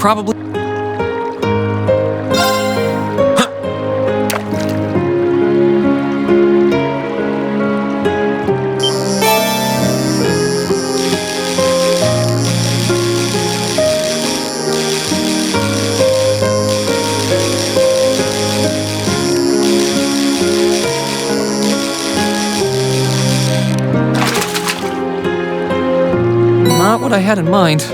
probably... Not what I had in mind.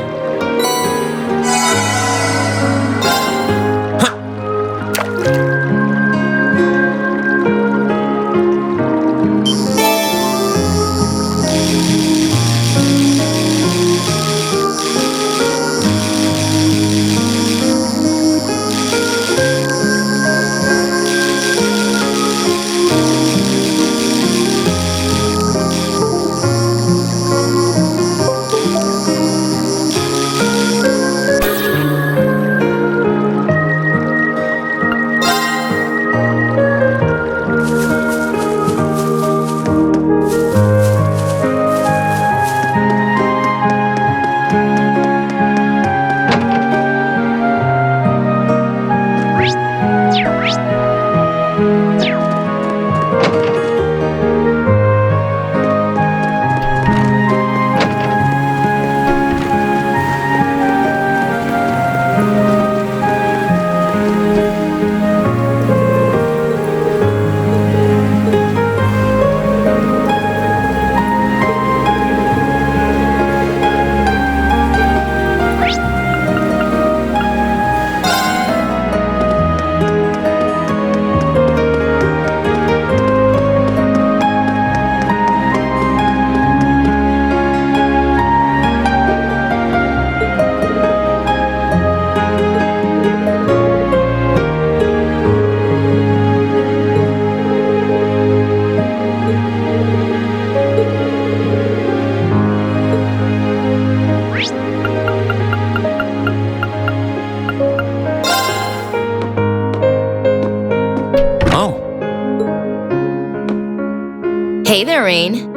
Hey there, Rean.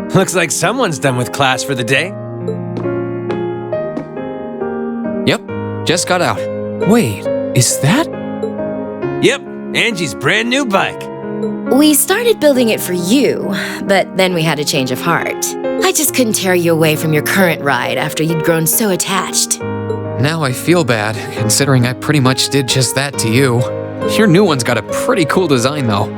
Looks like someone's done with class for the day. Yep, just got out. Wait, is that? Yep, Angie's brand new bike. We started building it for you, but then we had a change of heart. I just couldn't tear you away from your current ride after you'd grown so attached. Now I feel bad, considering I pretty much did just that to you. Your new one's got a pretty cool design, though.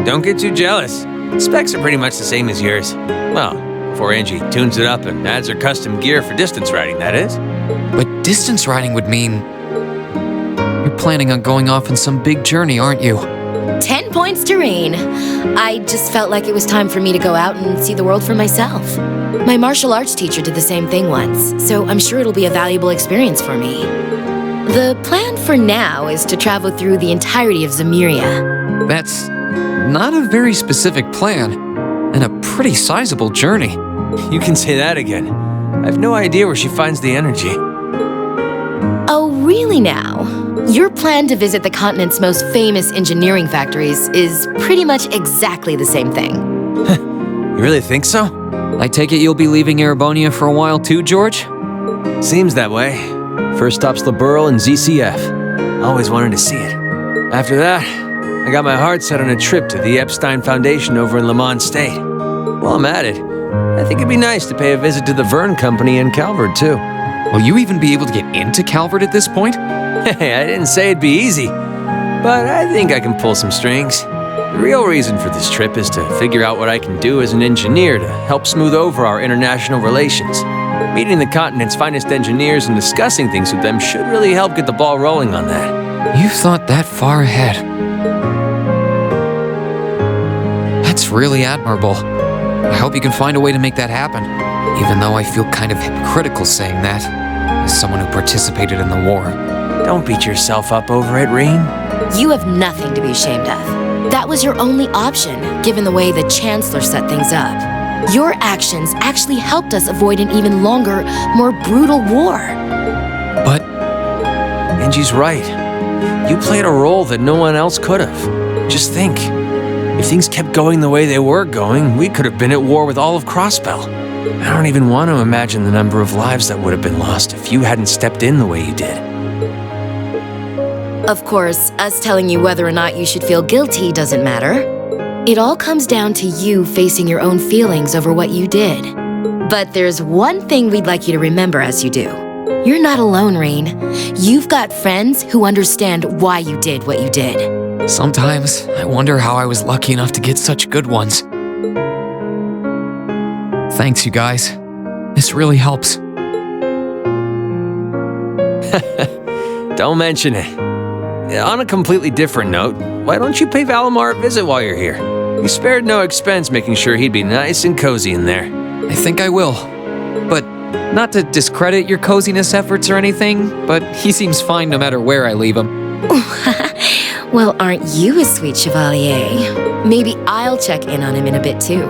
Don't get too jealous. Specs are pretty much the same as yours. Well, before Angie tunes it up and adds her custom gear for distance riding, that is. But distance riding would mean... You're planning on going off on some big journey, aren't you? 10 points to Rean. I just felt like it was time for me to go out and see the world for myself. My martial arts teacher did the same thing once, so I'm sure it'll be a valuable experience for me. The plan for now is to travel through the entirety of Zemuria. That's not a very specific plan, and a pretty sizable journey. You can say that again. I have no idea where she finds the energy. Oh, really now? Your plan to visit the continent's most famous engineering factories is pretty much exactly the same thing. You really think so? I take it you'll be leaving Erebonia for a while too, George? Seems that way. First stop's the Burl and ZCF. Always wanted to see it. After that, I got my heart set on a trip to the Epstein Foundation over in Le Mans State. While I'm at it, I think it'd be nice to pay a visit to the Verne Company in Calvert, too. Will you even be able to get into Calvert at this point? Hey, I didn't say it'd be easy, but I think I can pull some strings. The real reason for this trip is to figure out what I can do as an engineer to help smooth over our international relations. Meeting the continent's finest engineers and discussing things with them should really help get the ball rolling on that. You've thought that far ahead. That's really admirable. I hope you can find a way to make that happen, even though I feel kind of hypocritical saying that, as someone who participated in the war. Don't beat yourself up over it, Rean. You have nothing to be ashamed of. That was your only option, given the way the Chancellor set things up. Your actions actually helped us avoid an even longer, more brutal war. But... Angie's right. You played a role that no one else could have. Just think. If things kept going the way they were going, we could have been at war with all of Crossbell. I don't even want to imagine the number of lives that would have been lost if you hadn't stepped in the way you did. Of course, us telling you whether or not you should feel guilty doesn't matter. It all comes down to you facing your own feelings over what you did. But there's one thing we'd like you to remember as you do. You're not alone, Rean. You've got friends who understand why you did what you did. Sometimes I wonder how I was lucky enough to get such good ones. Thanks, you guys. This really helps. Don't mention it. On a completely different note, why don't you pay Valimar a visit while you're here? You spared no expense making sure he'd be nice and cozy in there. I think I will. But not to discredit your coziness efforts or anything, but he seems fine no matter where I leave him. Well, aren't you a sweet chevalier? Maybe I'll check in on him in a bit too.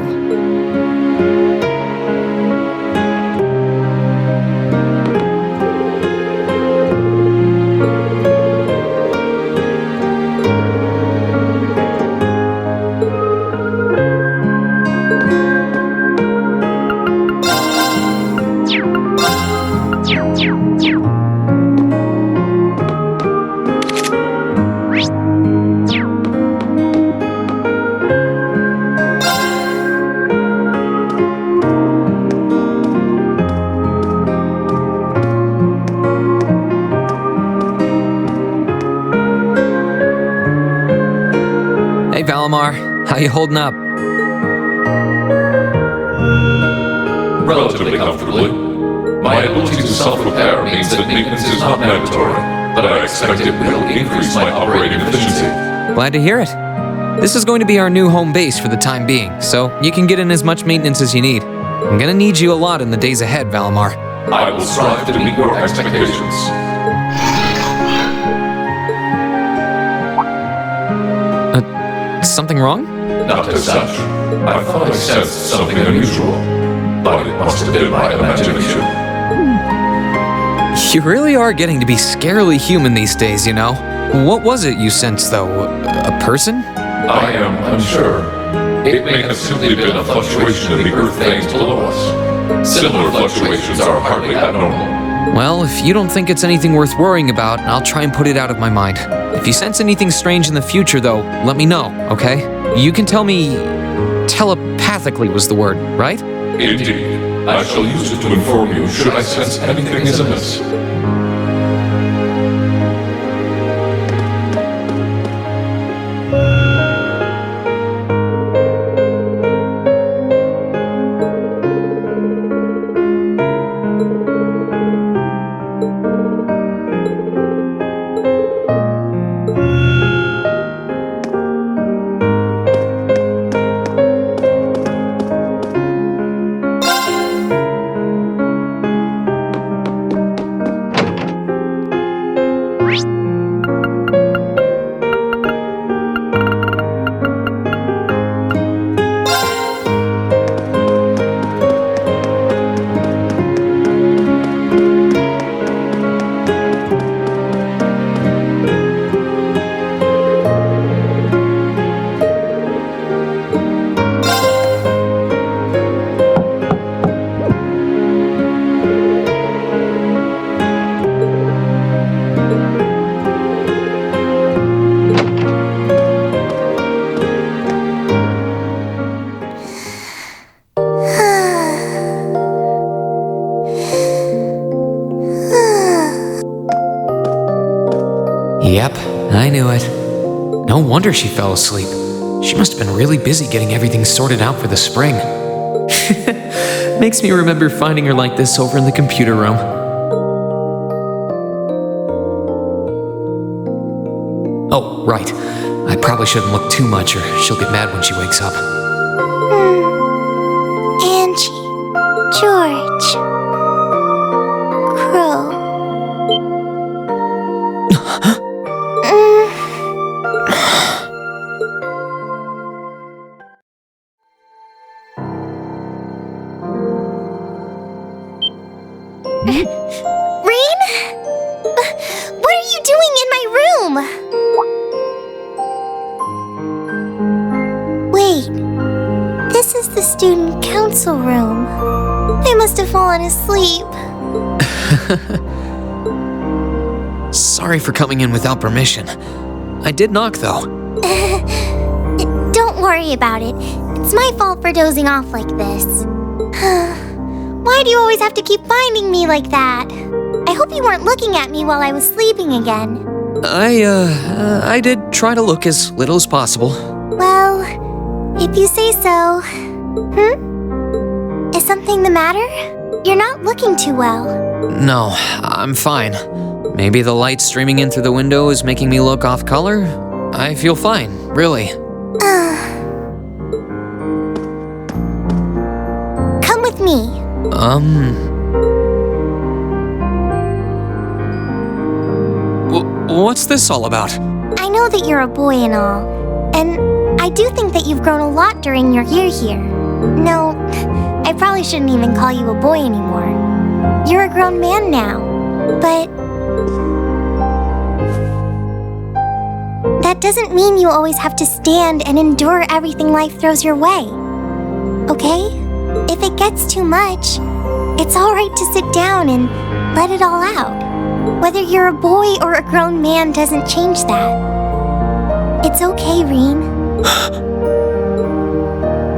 Hey, Valimar. How you holding up? Relatively comfortably. My ability to self-repair means that maintenance is not mandatory, but I expect it will increase my operating efficiency. Glad to hear it. This is going to be our new home base for the time being, so you can get in as much maintenance as you need. I'm gonna need you a lot in the days ahead, Valimar. I will strive to meet your expectations. Something wrong? Not as such. I thought I sensed something unusual, but it must have been my imagination. You really are getting to be scarily human these days, you know? What was it you sensed, though? A person? I am unsure. It may have simply been a fluctuation in the earth veins below us. Similar fluctuations are hardly abnormal. Well, if you don't think it's anything worth worrying about, I'll try and put it out of my mind. If you sense anything strange in the future, though, let me know, okay? You can tell me... telepathically was the word, right? Indeed. I shall use it to inform you should I sense anything is amiss. Yep, I knew it. No wonder she fell asleep. She must have been really busy getting everything sorted out for the spring. Makes me remember finding her like this over in the computer room. Oh, right. I probably shouldn't look too much or she'll get mad when she wakes up. Angie, George, Crow. Rean? What are you doing in my room? the student council room? I must have fallen asleep. Sorry for coming in without permission. I did knock, though. Don't worry about it. It's my fault for dozing off like this. Why do you always have to keep finding me like that? I hope you weren't looking at me while I was sleeping again. I did try to look as little as possible. Well, if you say so. Is something the matter? You're not looking too well. No, I'm fine. Maybe the light streaming in through the window is making me look off color? I feel fine, really. Come with me. What's this all about? I know that you're a boy and all, and I do think that you've grown a lot during your year here. No, I probably shouldn't even call you a boy anymore. You're a grown man now, but that doesn't mean you always have to stand and endure everything life throws your way. Okay? If it gets too much, it's alright to sit down and let it all out. Whether you're a boy or a grown man doesn't change that. It's okay, Rean.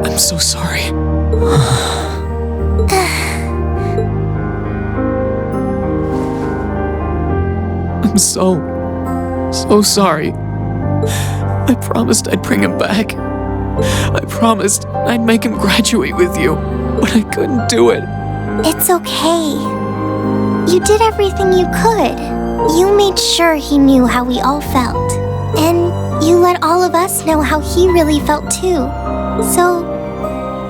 I'm so sorry. I'm so sorry. I promised I'd bring him back. I promised I'd make him graduate with you, but I couldn't do it. It's okay. You did everything you could. You made sure he knew how we all felt. And you let all of us know how he really felt too. So,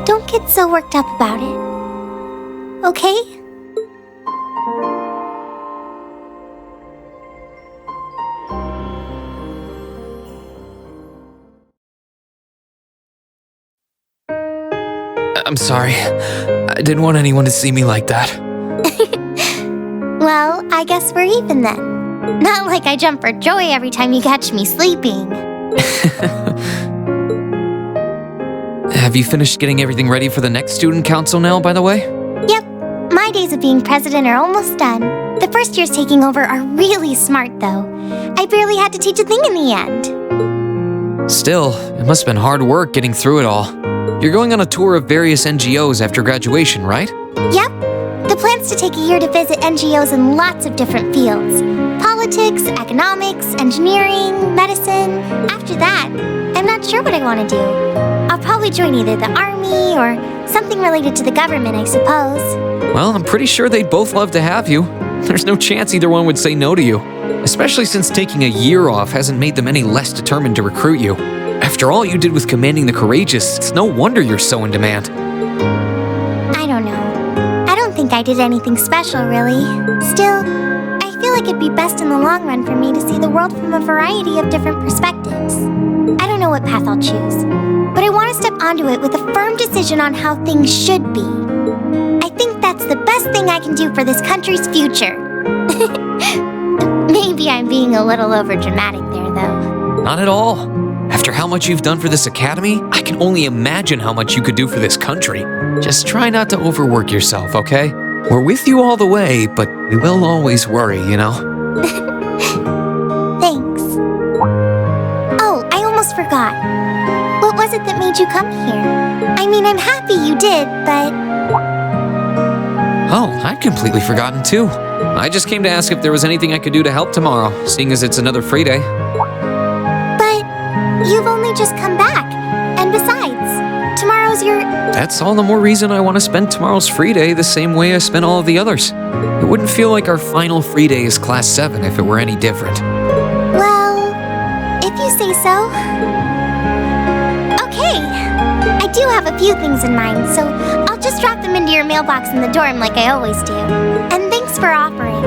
don't get so worked up about it. Okay? I'm sorry. I didn't want anyone to see me like that. Well, I guess we're even then. Not like I jump for joy every time you catch me sleeping. Have you finished getting everything ready for the next student council now, by the way? Yep, my days of being president are almost done. The first years taking over are really smart, though. I barely had to teach a thing in the end. Still, it must have been hard work getting through it all. You're going on a tour of various NGOs after graduation, right? Yep. The plan's to take a year to visit NGOs in lots of different fields. Politics, economics, engineering, medicine. After that, I'm not sure what I want to do. I'll probably join either the army or something related to the government, I suppose. Well, I'm pretty sure they'd both love to have you. There's no chance either one would say no to you. Especially since taking a year off hasn't made them any less determined to recruit you. After all you did with commanding the courageous, it's no wonder you're so in demand. I don't know. I don't think I did anything special, really. Still, I feel like it'd be best in the long run for me to see the world from a variety of different perspectives. I don't know what path I'll choose, but I want to step onto it with a firm decision on how things should be. I think that's the best thing I can do for this country's future. Maybe I'm being a little overdramatic there, though. Not at all. After how much you've done for this academy, I can only imagine how much you could do for this country. Just try not to overwork yourself, okay? We're with you all the way, but we will always worry, you know? Thanks. Oh, I almost forgot. What was it that made you come here? I mean, I'm happy you did, but... Oh, I'd completely forgotten too. I just came to ask if there was anything I could do to help tomorrow, seeing as it's another free day. But you've only just come back. And besides, tomorrow's your... That's all the more reason I want to spend tomorrow's free day the same way I spent all of the others. It wouldn't feel like our final free day is Class 7 if it were any different. Well, if you say so. Okay. I do have a few things in mind, so I'll just drop them into your mailbox in the dorm like I always do. And thanks for offering.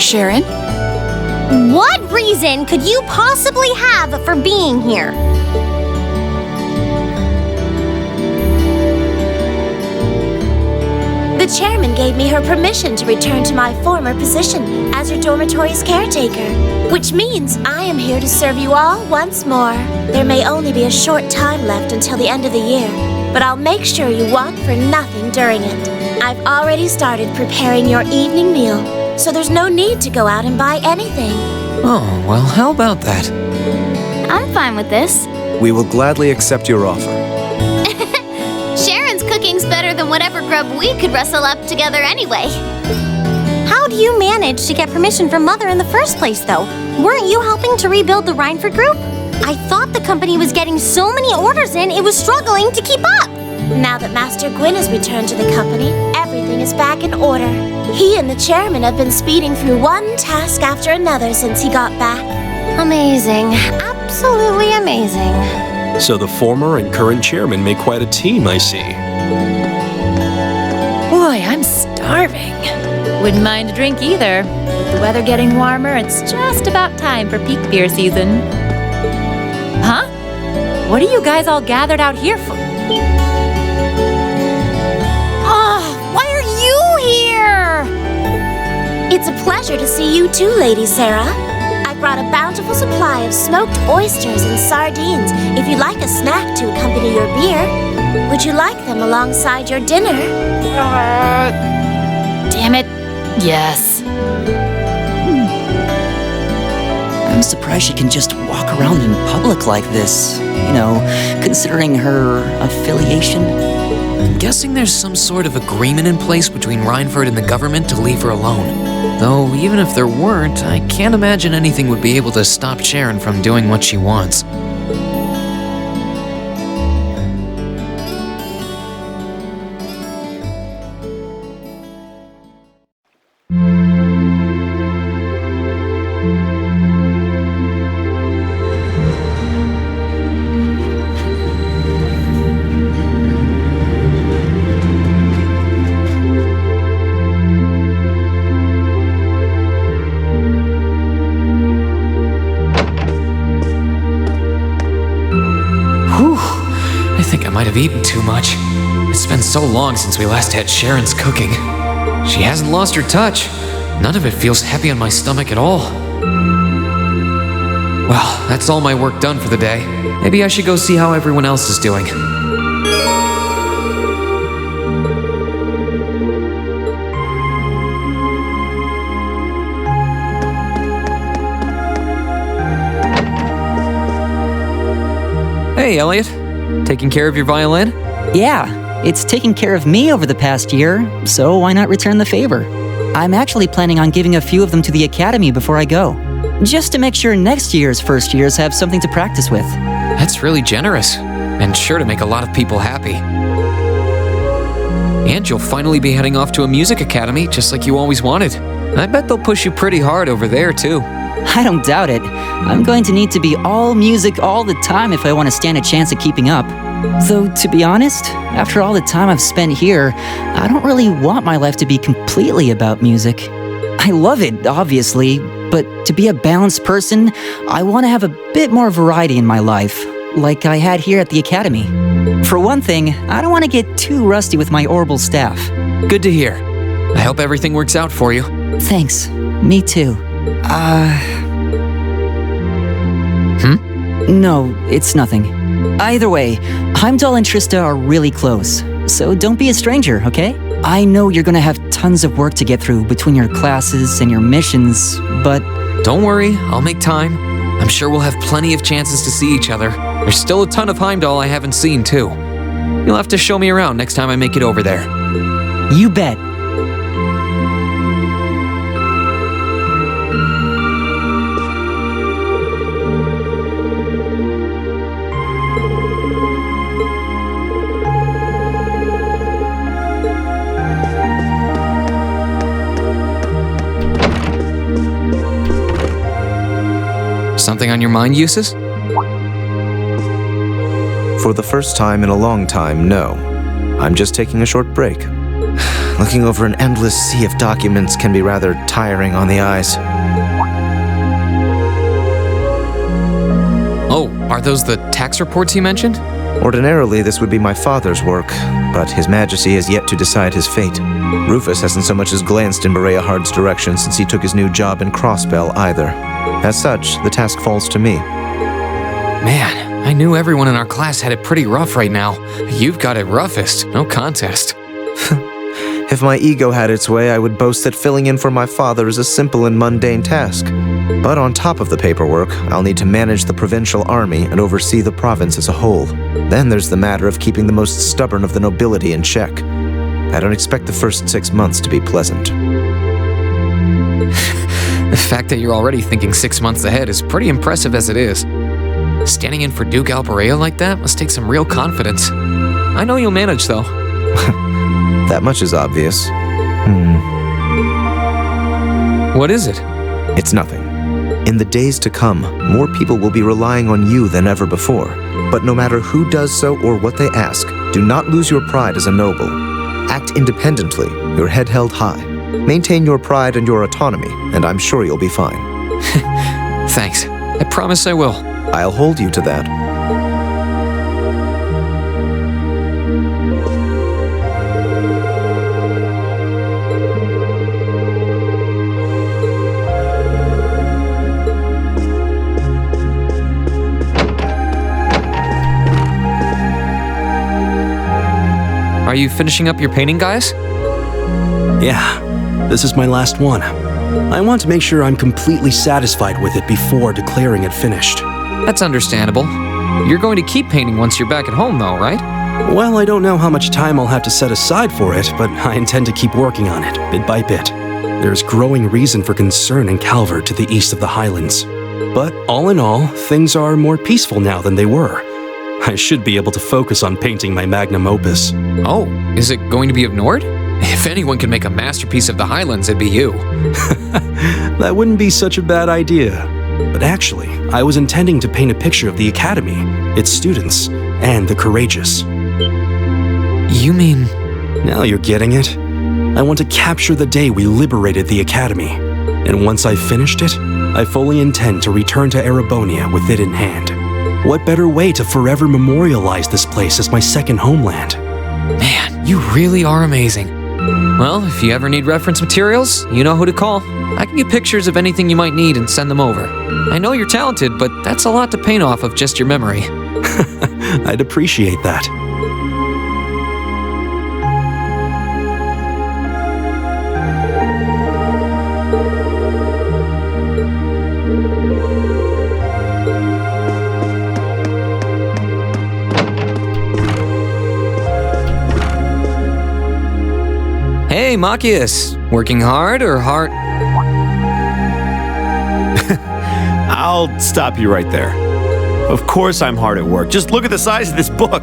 Sharon? What reason could you possibly have for being here? The chairman gave me her permission to return to my former position as your dormitory's caretaker, which means I am here to serve you all once more. There may only be a short time left until the end of the year, but I'll make sure you want for nothing during it. I've already started preparing your evening meal, so there's no need to go out and buy anything. Oh, well, how about that? I'm fine with this. We will gladly accept your offer. Sharon's cooking's better than whatever grub we could rustle up together anyway. How do you manage to get permission from Mother in the first place, though? Weren't you helping to rebuild the Rhineford group? I thought the company was getting so many orders in, it was struggling to keep up. Now that Master Gwyn has returned to the company, everything is back in order. He and the chairman have been speeding through one task after another since he got back. Amazing. Absolutely amazing. So the former and current chairman make quite a team, I see. Boy, I'm starving. Wouldn't mind a drink either. With the weather getting warmer, it's just about time for peak beer season. Huh? What are you guys all gathered out here for? Why are you here? It's a pleasure to see you too, Lady Sarah. I brought a bountiful supply of smoked oysters and sardines if you'd like a snack to accompany your beer. Would you like them alongside your dinner? Damn it. Yes. I'm surprised she can just walk around in public like this, considering her affiliation. I'm guessing there's some sort of agreement in place between Rhineford and the government to leave her alone. Though, even if there weren't, I can't imagine anything would be able to stop Sharon from doing what she wants. I might have eaten too much. It's been so long since we last had Sharon's cooking. She hasn't lost her touch. None of it feels heavy on my stomach at all. Well, that's all my work done for the day. Maybe I should go see how everyone else is doing. Hey, Elliot. Taking care of your violin? Yeah, it's taken care of me over the past year, so why not return the favor? I'm actually planning on giving a few of them to the academy before I go, just to make sure next year's first years have something to practice with. That's really generous, and sure to make a lot of people happy. And you'll finally be heading off to a music academy, just like you always wanted. I bet they'll push you pretty hard over there, too. I don't doubt it. I'm going to need to be all music all the time if I want to stand a chance at keeping up. Though, to be honest, after all the time I've spent here, I don't really want my life to be completely about music. I love it, obviously, but to be a balanced person, I want to have a bit more variety in my life, like I had here at the academy. For one thing, I don't want to get too rusty with my orbital staff. Good to hear. I hope everything works out for you. Thanks. Me too. No, it's nothing. Either way, Heimdall and Trista are really close, so don't be a stranger, okay? I know you're gonna have tons of work to get through between your classes and your missions, but... Don't worry, I'll make time. I'm sure we'll have plenty of chances to see each other. There's still a ton of Heimdall I haven't seen, too. You'll have to show me around next time I make it over there. You bet. Something on your mind, Eustace? For the first time in a long time, no. I'm just taking a short break. Looking over an endless sea of documents can be rather tiring on the eyes. Oh, are those the tax reports you mentioned? Ordinarily, this would be my father's work, but His Majesty has yet to decide his fate. Rufus hasn't so much as glanced in Berea Hard's direction since he took his new job in Crossbell either. As such, the task falls to me. Man, I knew everyone in our class had it pretty rough right now. You've got it roughest, no contest. If my ego had its way, I would boast that filling in for my father is a simple and mundane task. But on top of the paperwork, I'll need to manage the provincial army and oversee the province as a whole. Then there's the matter of keeping the most stubborn of the nobility in check. I don't expect the first 6 months to be pleasant. The fact that you're already thinking 6 months ahead is pretty impressive as it is. Standing in for Duke Alberea like that must take some real confidence. I know you'll manage, though. That much is obvious. What is it? It's nothing. In the days to come, more people will be relying on you than ever before. But no matter who does so or what they ask, do not lose your pride as a noble. Act independently, your head held high. Maintain your pride and your autonomy, and I'm sure you'll be fine. Thanks. I promise I will. I'll hold you to that. Are you finishing up your painting, guys? Yeah, this is my last one. I want to make sure I'm completely satisfied with it before declaring it finished. That's understandable. You're going to keep painting once you're back at home, though, right? Well, I don't know how much time I'll have to set aside for it, but I intend to keep working on it, bit by bit. There's growing reason for concern in Calvert to the east of the Highlands. But all in all, things are more peaceful now than they were. I should be able to focus on painting my magnum opus. Oh, is it going to be of Nord? If anyone can make a masterpiece of the Highlands, it'd be you. That wouldn't be such a bad idea. But actually, I was intending to paint a picture of the Academy, its students, and the courageous. You mean... Now you're getting it. I want to capture the day we liberated the Academy. And once I've finished it, I fully intend to return to Erebonia with it in hand. What better way to forever memorialize this place as my second homeland? Man, you really are amazing. Well, if you ever need reference materials, you know who to call. I can get pictures of anything you might need and send them over. I know you're talented, but that's a lot to paint off of just your memory. I'd appreciate that. Hey, Machias, working hard or hard? I'll stop you right there. Of course I'm hard at work. Just look at the size of this book.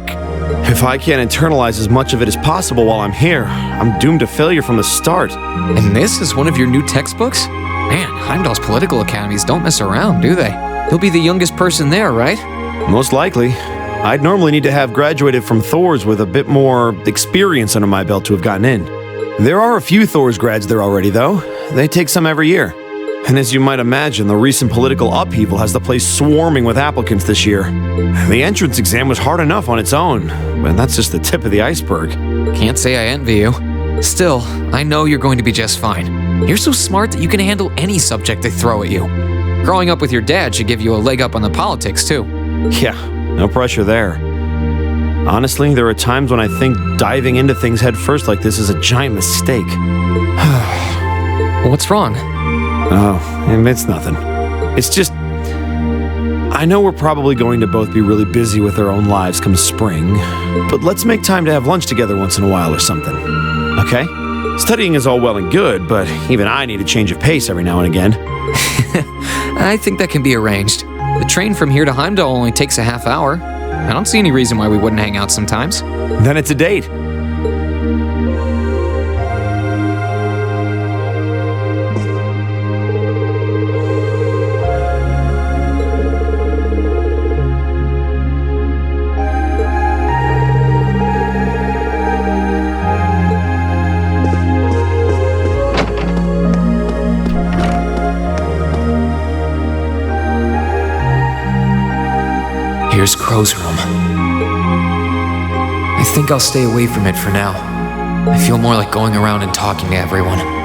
If I can't internalize as much of it as possible while I'm here, I'm doomed to failure from the start. And this is one of your new textbooks? Man, Heimdall's political academies don't mess around, do they? You'll be the youngest person there, right? Most likely. I'd normally need to have graduated from Thor's with a bit more experience under my belt to have gotten in. There are a few Thor's grads there already, though. They take some every year. And as you might imagine, the recent political upheaval has the place swarming with applicants this year. The entrance exam was hard enough on its own, but that's just the tip of the iceberg. Can't say I envy you. Still, I know you're going to be just fine. You're so smart that you can handle any subject they throw at you. Growing up with your dad should give you a leg up on the politics, too. Yeah, no pressure there. Honestly, there are times when I think diving into things head first like this is a giant mistake. What's wrong? Oh, it's nothing. It's just... I know we're probably going to both be really busy with our own lives come spring, but let's make time to have lunch together once in a while or something. Okay? Studying is all well and good, but even I need a change of pace every now and again. I think that can be arranged. The train from here to Heimdall only takes a half hour. I don't see any reason why we wouldn't hang out sometimes. Then it's a date. There's Crow's room. I think I'll stay away from it for now. I feel more like going around and talking to everyone.